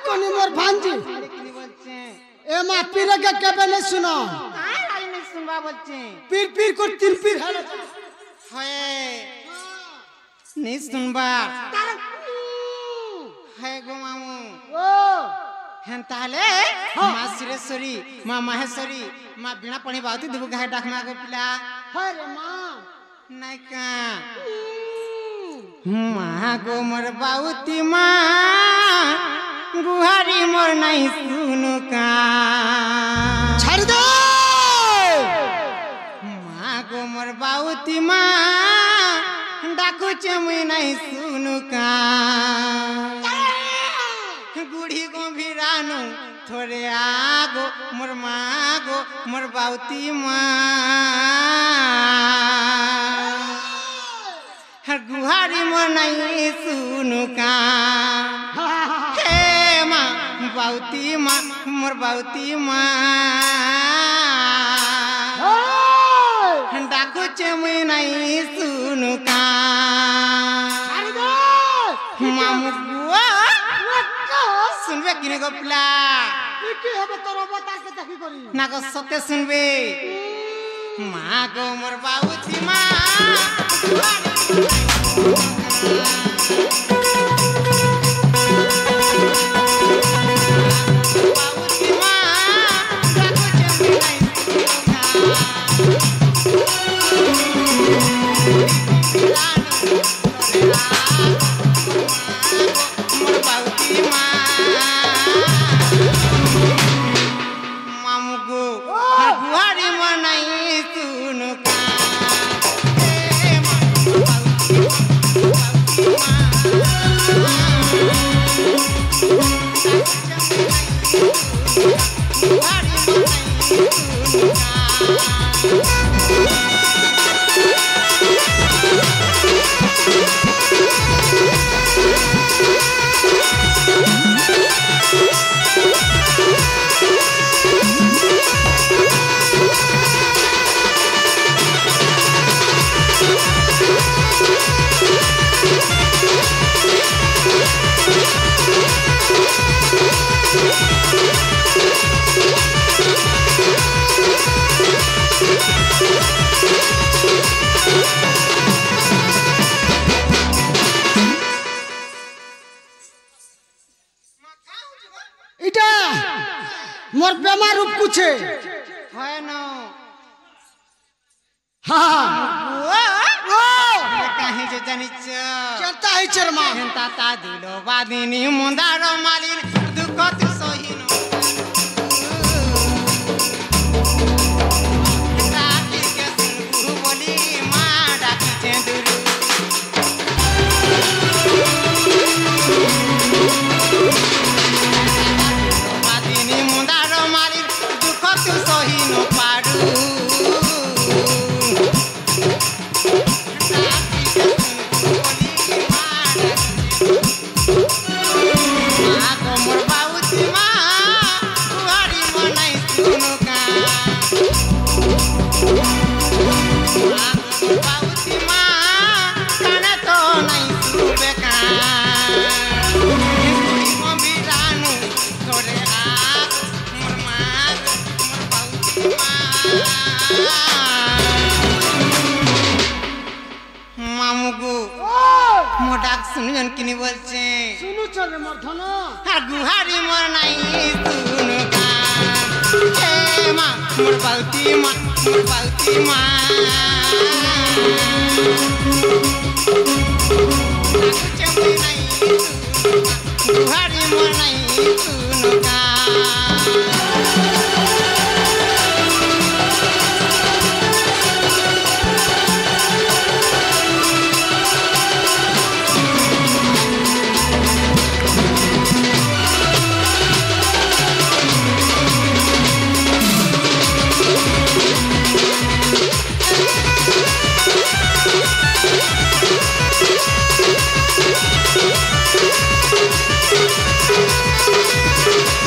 कोनी मोर भांजी किनी बोलचे ए मा पीर के केबे नहीं सुनो काहे लाई नहीं सुनबा बोलचे पीर पीर को तीन पीर है होए नहीं सुनबा है गो मामू ओ हेन ताले मां सुरेश्वरी मां महेश्वरी मां बिना पानी बाती दुबु गाय डाकमा को पिला अरे मां नहीं का मां गो मोर बाउती मां गुहारी मोर नहीं सुनु का छाड़ दे मां गो मोर बाउती मां डाकू चमुई नहीं सुनु का गुड़ी गंभीरानु थोड़े आगो मोर मागो मोर बाउती मां गुहारी मोर नहीं सुनु का हे मां बाउती मां मोर बाउती मां डाकू चमुई नहीं सुनु का मामू बुआ सुनबे किने गपला की हबे तोर अवतार के देखि करी ना को सत्य सुनबे मां गो मोर बाबूजी मां बाबूजी मां डाको चंदी मोर बाबूजी मां मामुगो गुहारी मनाई सुनु का हे मां गुहारी मनाई सुनु का इटा मोर बेमार रूप कुछ है न हां ओ काहे जे जानिच चलता है चरमा हेंता ता दिलो बादिनी मुंदार मालिन दुख तु सहिनो ताकी के सुनबु बोली मां डाकी चेंदुरु बादिनी मुंदार मालिन दुख तु सहिनो पाडू मामुगो मोडाक सुनन किनी बोलचे सुनु चल मोर धन गुहारी मोर नहीं सुनु का हे मां मोर बाउती मां मोर बाउती मां चंपी नहीं गुहारी मोर नहीं सुनु का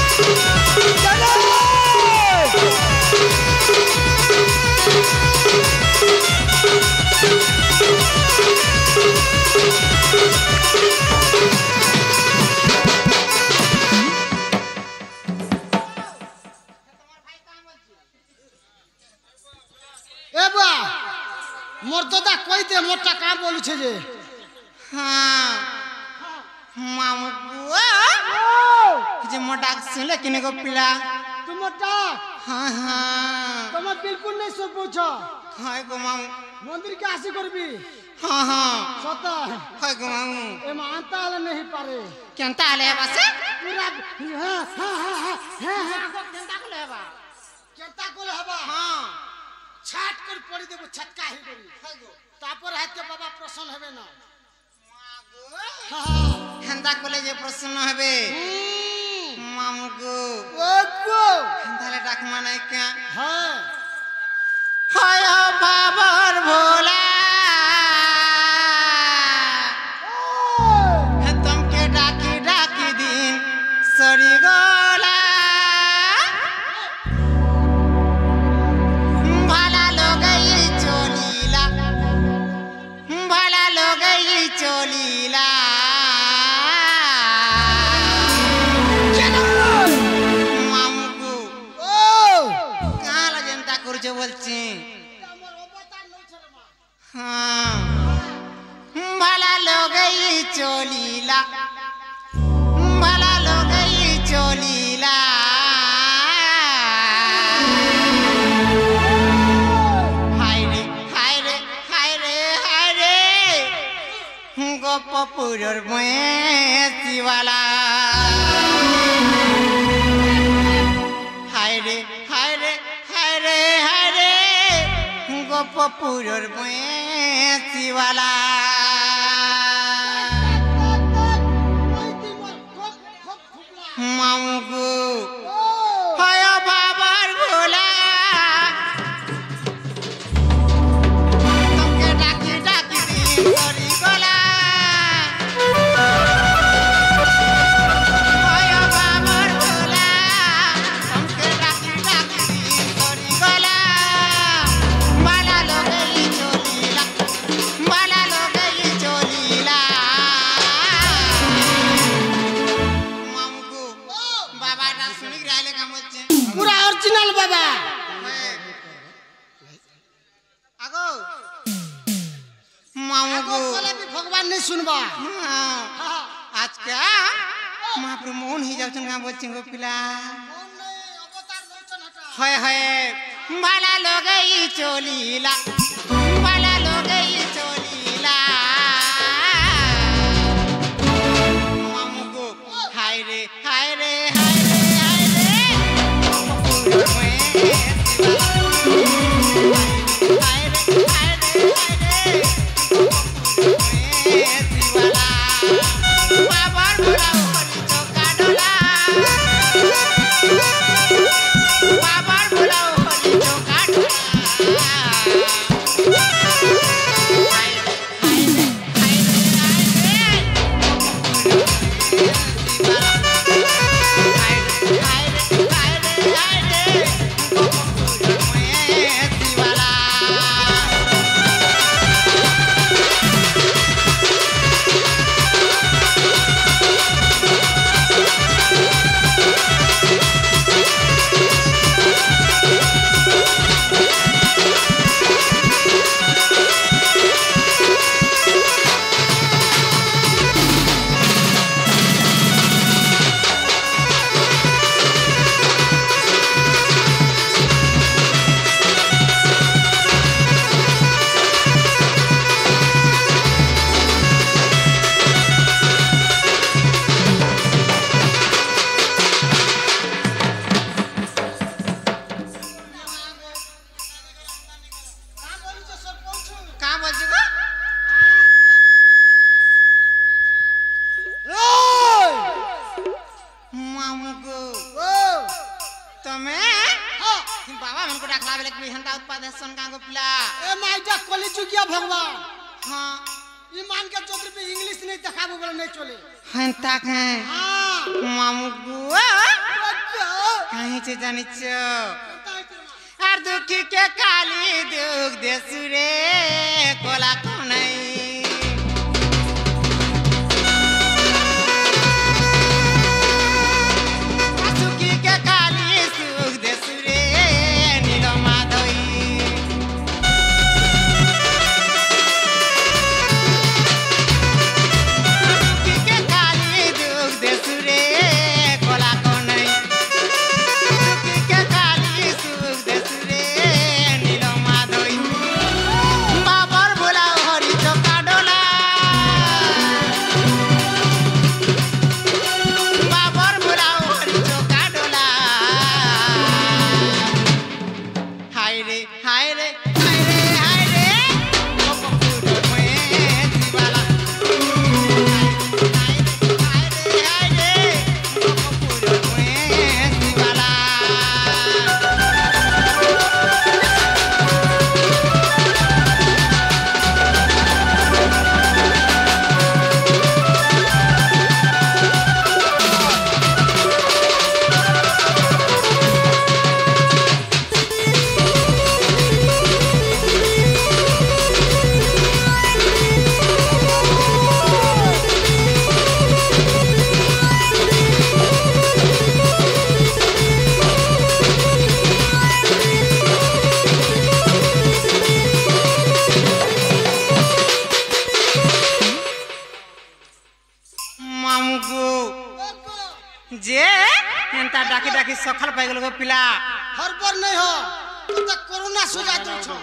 चलो বলছে যে হ্যাঁ মামু গো যে মো ডাক শুনলে কিনে গো পিলা তোমার ডাক হ্যাঁ হ্যাঁ তোমার বিলকুল নেই সব পৌঁছ হয় গো মামু মন্দির কে আসি করবি হ্যাঁ হ্যাঁ সত হয় গো মামু এ মানতা হলে नहीं পারে কেনতা আলে বাসে পুরা হ্যাঁ হ্যাঁ হ্যাঁ হ্যাঁ হ্যাঁ কেনতা কলে বা কেনতা কোলে হবা হ্যাঁ ছাট করে পড়ি দেব ছটকা হি করি তারপর হাতে বাবা প্রসন্ন হবে না হেন্দা কলে যে প্রশ্ন হবে মামু গো ও গো তাহলে ডাক মানাই কে হ্যাঁ হয় বাবার ভোলা तुमके डाकी डाकी दिन सरी गोला भला लोग चोलीला भला लोग चोलीला मामू ও कहाँ ला जनता कुछ बोलছি আমার অবতার নই ছেলে মা हाँ भला लोग चोलीला भला लोग चोलीला हाय रे हाय रे हाय रे हाय रे गोपपुरर मैसिवाला हाय रे हाय रे हाय रे हाय रे गोपपुरर मैसिवाला मामू गो হয় বাবার ভোলা তোকে ডাকি ডাকি দিন করি গলা হয় বাবার ভোলা তোকে ডাকি ডাকি দিন করি গলা বালা লোকেই চলিলা বালা লোকেই চলিলা মামু গো বাবা ডাক শুনি রাইলে কাম হচ্ছে পুরা অরিজিনাল বাবা আগো মামু গো বলে भी ভগবান नहीं सुनबा আজকে মহাপ্রভু মোহন হয়ে যাচ্ছেন গাঁ বলছেন গো পিলা হয় হয় বালা লোগই চলিলা বালা লোগই চলিলা মামু গো হায় রে হায় রে হায় রে হায় রে হায় রে হায় রে হায় রে শিবালা বাবার ভোলা হরি চোখা ডোলা বাবার ভোলা হরি চোখা ডোলা হায় রে হায় রে হায় রে হায় রে শিবালা হায় রে হায় রে হায় রে হায় রে শিবালা कहाँ बोलছি গো मामू गो तमे बाबा हमको डाकला बेले कि हंता उत्पादन का गो पिला ए माइजा कली चुकिया भगवान हां ईमान के चौधरी पे इंग्लिश नहीं देखाबो बोले नहीं चले हंता है हां मामू गो काहे से जानि छ আর দুঃখী কে কালি দুঃখ দেশুরে কোলা কোনাই সুখী কে কালি সুখ দেশুরে নীল মাধবী गो जे एंता डाकी डाकी सखल पाई गेल गो पिला हर पर नहीं हो तो कोरोना सुजा दो छो